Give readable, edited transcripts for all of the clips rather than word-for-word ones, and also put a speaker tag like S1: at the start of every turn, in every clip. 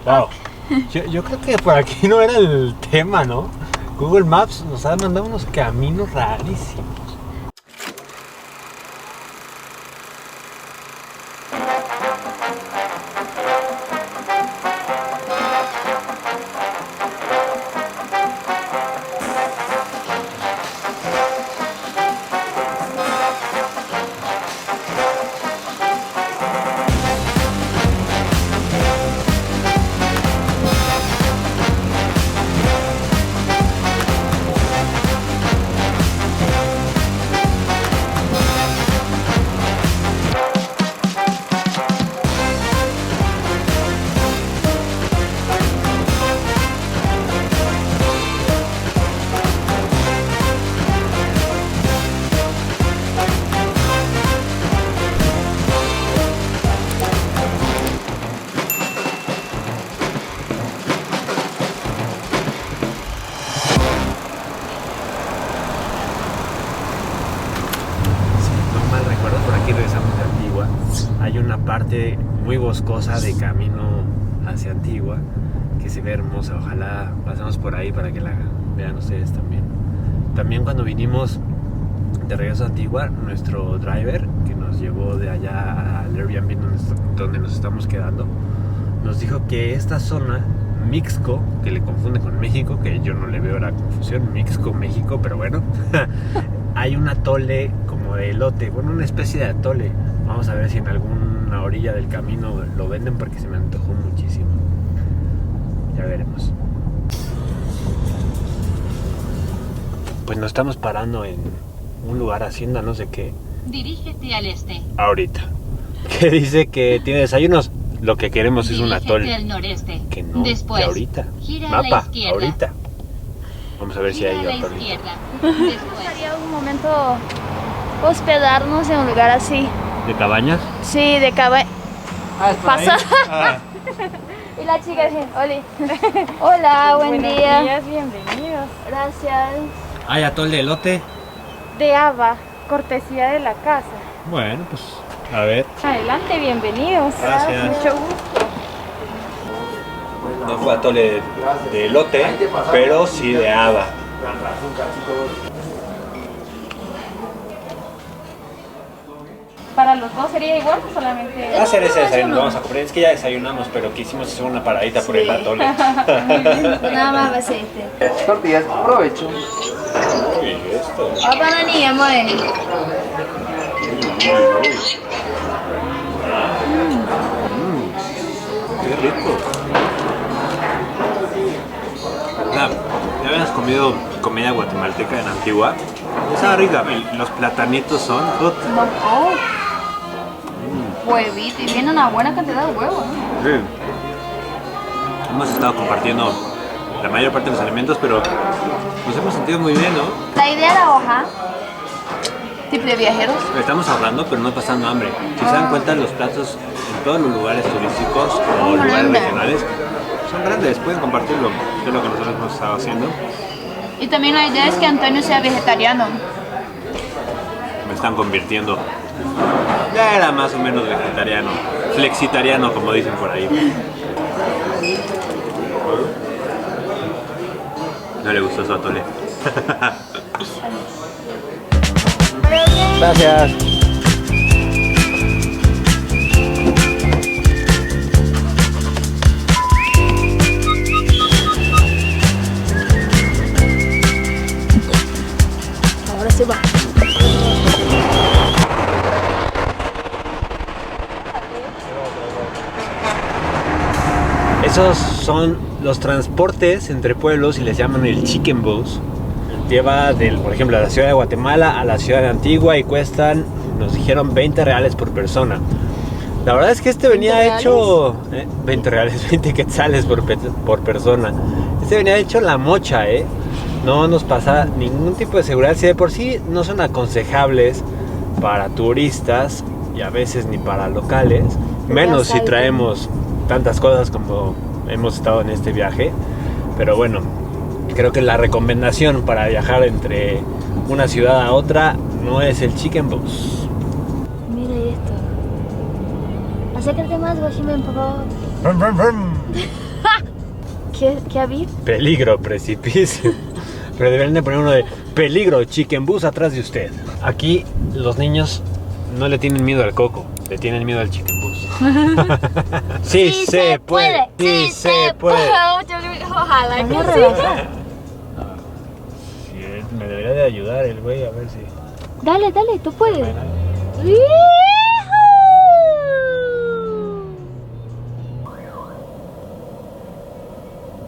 S1: Wow. Yo creo que por aquí no era el tema, ¿no? Google Maps nos ha mandado unos caminos rarísimos. Hay una parte muy boscosa de camino hacia Antigua que se ve hermosa. Ojalá pasemos por ahí para que la vean ustedes también. También cuando vinimos de regreso a Antigua, nuestro driver que nos llevó de allá al Airbnb donde nos estamos quedando, nos dijo que esta zona, Mixco, que le confunde con México, que yo no le veo la confusión, Mixco, México, pero bueno, hay un atole como de elote, bueno, una especie de atole. Vamos a ver si en alguna orilla del camino lo venden porque se me antojó muchísimo. Ya veremos. Pues nos estamos parando en un lugar, hacienda, no sé qué.
S2: Dirígete al este.
S1: Ahorita. Que dice que tiene desayunos. Lo que queremos es un atole.
S2: Dirígete al noreste.
S1: Que no,
S2: después,
S1: de ahorita.
S2: Gira a la
S1: Mapa,
S2: izquierda.
S1: ahorita. Vamos a ver si
S2: Gira
S1: hay
S2: a la
S1: atole.
S2: izquierda. Después.
S3: ¿Sería algún momento hospedarnos en un lugar así?
S1: ¿De cabañas?
S3: Sí, de cabaña. ¿Pasa?
S1: Ah.
S3: Y la chica dice, Oli. Hola, buen
S4: Buenos
S3: día.
S4: días, bienvenidos.
S3: Gracias.
S1: ¿Hay atole de elote?
S4: De Ava, cortesía de la casa.
S1: Bueno, pues a ver.
S4: Adelante, bienvenidos.
S1: Gracias.
S4: Mucho gusto.
S1: No fue atole de elote, pero sí de haba.
S4: ¿Para los dos sería igual o solamente?
S1: Va a ser ese desayuno, vamos a comer. Es que ya desayunamos, pero quisimos hacer una paradita por el atole.
S3: Nada más va a ser este.
S5: Tortillas, provecho.
S1: Uy, esto.
S3: A bananilla, amore.
S1: Qué rico. Ya habías comido comida guatemalteca en Antigua. Estaba rica. Los platanitos son.
S3: Oh. Huevito, y viene una buena cantidad de huevos.
S1: Sí. Hemos estado compartiendo la mayor parte de los alimentos, pero nos hemos sentido muy bien, ¿no?
S3: La idea era hoja, tipo de viajeros.
S1: Estamos ahorrando, pero no pasando hambre. Si se dan cuenta, los platos en todos los lugares turísticos o lugares
S3: Grande.
S1: regionales son grandes, pueden compartirlo, que es lo que nosotros hemos estado haciendo.
S3: Y también la idea es que Antonio sea vegetariano.
S1: Me están convirtiendo. Ya era más o menos vegetariano, flexitariano, como dicen por ahí. No le gustó su atole. Gracias.
S3: Ahora se va.
S1: Esos son los transportes entre pueblos y les llaman el chicken bus. Lleva, por ejemplo, de la ciudad de Guatemala a la ciudad de Antigua y cuestan, nos dijeron, 20 reales por persona. La verdad es que este venía hecho... 20 reales, 20 quetzales por persona. Este venía hecho la mocha, No nos pasa ningún tipo de seguridad. Si de por sí no son aconsejables para turistas y a veces ni para locales, menos si traemos tantas cosas como hemos estado en este viaje. Pero bueno, creo que la recomendación para viajar entre una ciudad a otra no es el chicken bus.
S3: Mira esto. Acércate más, Washimen, por favor. ¿Qué había?
S1: Peligro, precipicio. Pero deberían de poner uno de peligro, chicken bus atrás de usted. Aquí los niños no le tienen miedo al coco, le tienen miedo al chicken bus. Sí, se puede. Sí se puede.
S4: Ojalá
S3: Vamos a
S4: que sí.
S3: rebasar.
S1: Sí, me debería de ayudar el güey a ver si...
S3: Dale, tú puedes.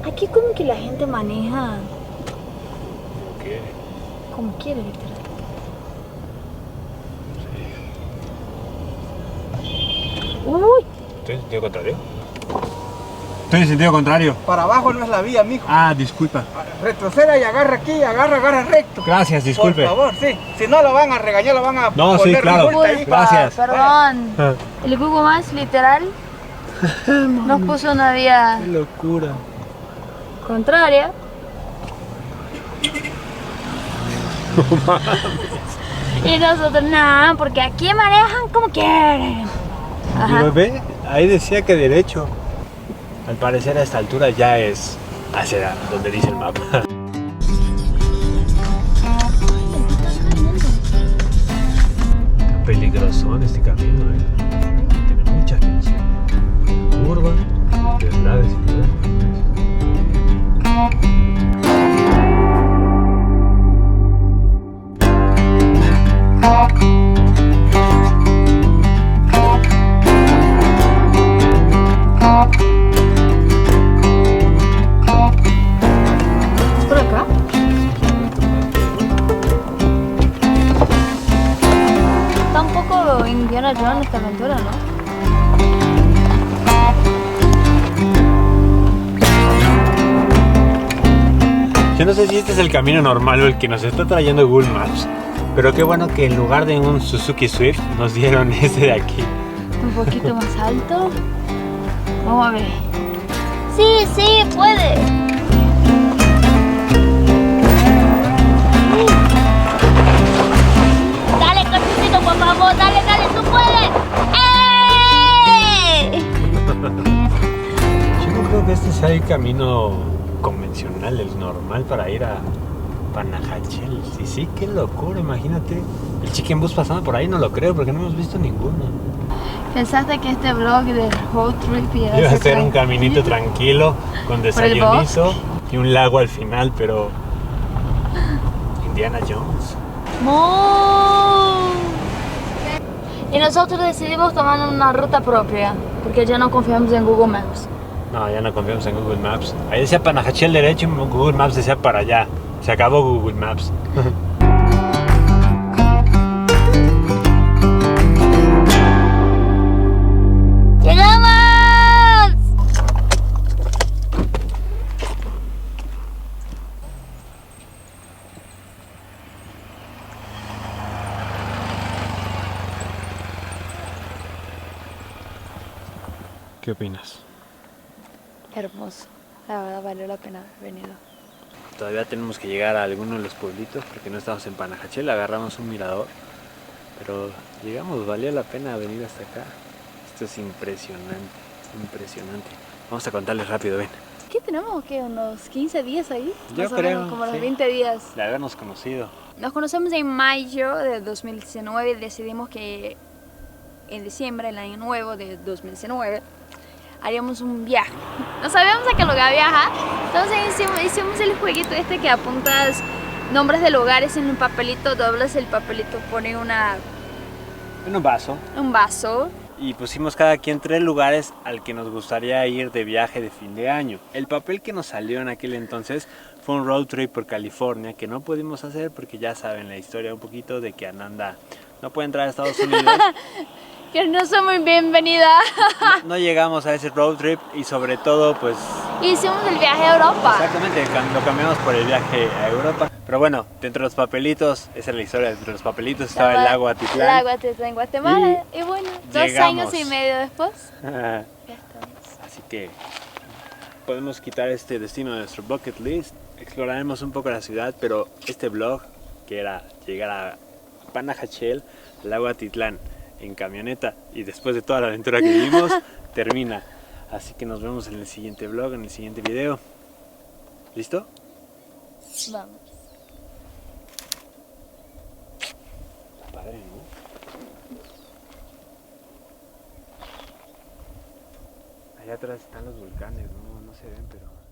S3: Aquí como que la gente maneja
S1: ¿Qué?
S3: como quiere, literal. Uy,
S1: ¿Estoy en sentido contrario? Estoy en sentido contrario.
S5: Para abajo no es la vía, mijo.
S1: Ah, disculpa.
S5: Retroceda y agarra aquí, agarra recto.
S1: Gracias, disculpe.
S5: Por favor, sí. Si no lo van a regañar, lo van a
S1: No, sí,
S5: poner
S1: claro.
S5: multa ahí.
S1: Gracias.
S3: perdón.
S1: Ah,
S3: El Google Maps literal nos puso una vía
S1: qué locura.
S3: contraria. Y nosotros nada, porque aquí manejan como quieren. Ajá.
S1: Pero ve, ahí decía que derecho. Al parecer a esta altura ya es hacia donde dice el mapa. Peligrosón este camino, tiene mucha tensión. Curva, deslaves y todo.
S3: ¿Es por acá? Está un poco Indiana Jones esta aventura, ¿no?
S1: Yo no sé si este es el camino normal o el que nos está trayendo Google Maps, pero qué bueno que en lugar de un Suzuki Swift nos dieron este de aquí.
S3: Un poquito más alto. Vamos a ver. Sí, puede. Dale, cortecito, por favor. Dale, tú puedes. ¡Ey!
S1: Yo no creo que este sea el camino convencional, el normal para ir a Panajachel. Sí, qué locura, imagínate. El chicken bus pasando por ahí no lo creo porque no hemos visto ninguno.
S3: ¿Pensaste que este vlog de road trip iba
S1: Iba a ser un caminito tranquilo con desayunizo y un lago al final, pero Indiana Jones.
S3: ¡No! Y nosotros decidimos tomar una ruta propia porque ya no confiamos en Google Maps.
S1: No, ya no confiamos en Google Maps. Ahí decía Panajachel derecho y Google Maps decía para allá. Se acabó Google Maps.
S3: ¡Llegamos!
S1: ¿Qué opinas?
S3: Hermoso. La verdad valió la pena haber venido.
S1: Todavía tenemos que llegar a alguno de los pueblitos porque no estamos en Panajachel, agarramos un mirador. Pero llegamos, valió la pena venir hasta acá. Esto es impresionante. Vamos a contarles rápido, ven.
S3: ¿Qué tenemos? ¿Qué? ¿Unos 15 días ahí?
S1: Yo
S3: Más o
S1: creo,
S3: menos, como los
S1: sí.
S3: 20 días.
S1: De habernos conocido.
S3: Nos conocemos en mayo de 2019 y decidimos que en diciembre, el año nuevo de 2019, haríamos un viaje. No sabíamos a qué lugar viajar, entonces hicimos el jueguito este que apuntas nombres de lugares en un papelito, doblas el papelito, pone
S1: En un vaso.
S3: un vaso.
S1: Y pusimos cada quien 3 lugares al que nos gustaría ir de viaje de fin de año. El papel que nos salió en aquel entonces fue un road trip por California que no pudimos hacer porque ya saben la historia un poquito de que Ananda no puede entrar a Estados Unidos.
S3: Que no somos bienvenidas.
S1: No llegamos a ese road trip y sobre todo pues
S3: Hicimos el viaje a Europa.
S1: exactamente lo cambiamos por el viaje a Europa. Pero bueno, dentro de los papelitos, esa es la historia, dentro de los papelitos estaba el lago Atitlán.
S3: El lago Atitlán en Guatemala. Y bueno, 2
S1: llegamos.
S3: años y medio después, ya estamos.
S1: Así que podemos quitar este destino de nuestro bucket list. Exploraremos un poco la ciudad, pero este vlog, que era llegar a Panajachel, al lago Atitlán, en camioneta, y después de toda la aventura que vivimos, termina. Así que nos vemos en el siguiente vlog, en el siguiente video. ¿Listo?
S3: Vamos.
S1: Está padre, ¿no? Allá atrás están los volcanes, no se ven, pero